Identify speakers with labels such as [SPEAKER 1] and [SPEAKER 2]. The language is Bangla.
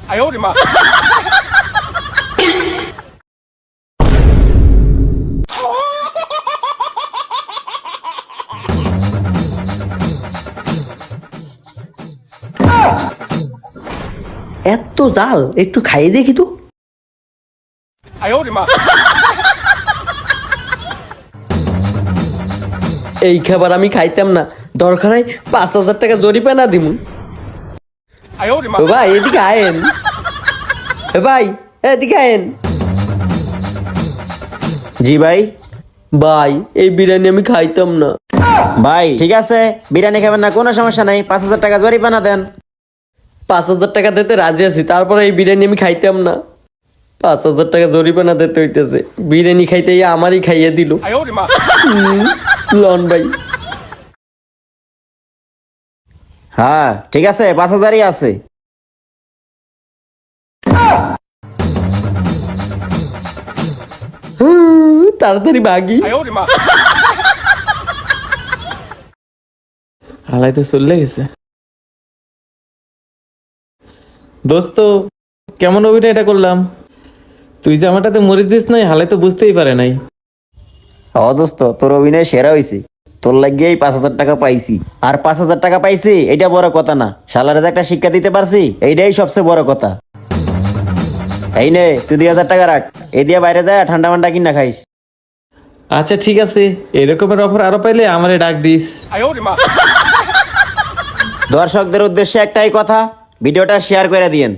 [SPEAKER 1] 哎呦我的妈！
[SPEAKER 2] এত জাল, একটু খাইয়ে দেখি তো।
[SPEAKER 1] 哎呦我的妈！
[SPEAKER 2] এই খাবার আমি খাইতাম না, দরকার হয় ৫,০০০ টাকা জরিমানা দিমু।
[SPEAKER 1] 哎呦我的妈！
[SPEAKER 2] ও ভাই এদিকে আয়েন, এ ভাই এদিকে আয়েন।
[SPEAKER 3] জি ভাই।
[SPEAKER 2] ভাই এই বিরিয়ানি আমি খাইতাম না।
[SPEAKER 3] ভাই ঠিক আছে, বিরিয়ানি খাবেন না কোনো সমস্যা নাই, ৫,০০০ টাকা জরিমানা দেন।
[SPEAKER 2] ৫,০০০ টাকা দিতে রাজি আছি, তারপরে এই বিরিয়ানি আমি খাইতাম না। ৫,০০০ টাকা জরিমানা দিতে হইতেছে, বিরিয়ানি খাইতে আমারই খাইয়ে দিল।
[SPEAKER 1] 哎呦我的妈！
[SPEAKER 2] লন ভাই।
[SPEAKER 3] হ্যাঁ ঠিক আছে, ৫,০০০ই আছে।
[SPEAKER 2] তাড়াতাড়ি ভাগি।
[SPEAKER 1] 哎呦我的妈！
[SPEAKER 4] হালাইতে চলে গেছে। দোস্ত কেমন অভিনয়টা করলাম? তুই যে আমারটাতে মরিচ দিস নাই, হালাই তো বুঝতেই পারে নাই।
[SPEAKER 3] দোস্ত তোর অভিনয় সেরা হয়েছে, তোর লাগিয়েই ৫,০০০ টাকা পাইছি। আর ৫,০০০ টাকা পাইছি এটা বড় কথা না, শালারে যে একটা শিক্ষা দিতে পারছি এইটাই সবচেয়ে বড় কথা। এই নে তুই ২,০০০ টাকা রাখ, এই দিয়ে বাইরে যায় ঠান্ডা মান্ডা কিনা খাইস।
[SPEAKER 4] আচ্ছা ঠিক আছে, এরকমের অফার আরো পাইলে আমারে ডাক দিস।
[SPEAKER 1] 哎呦我的妈！
[SPEAKER 3] দর্শকদের উদ্দেশ্যে একটাই কথা, ভিডিওটা শেয়ার করে দিয়েন।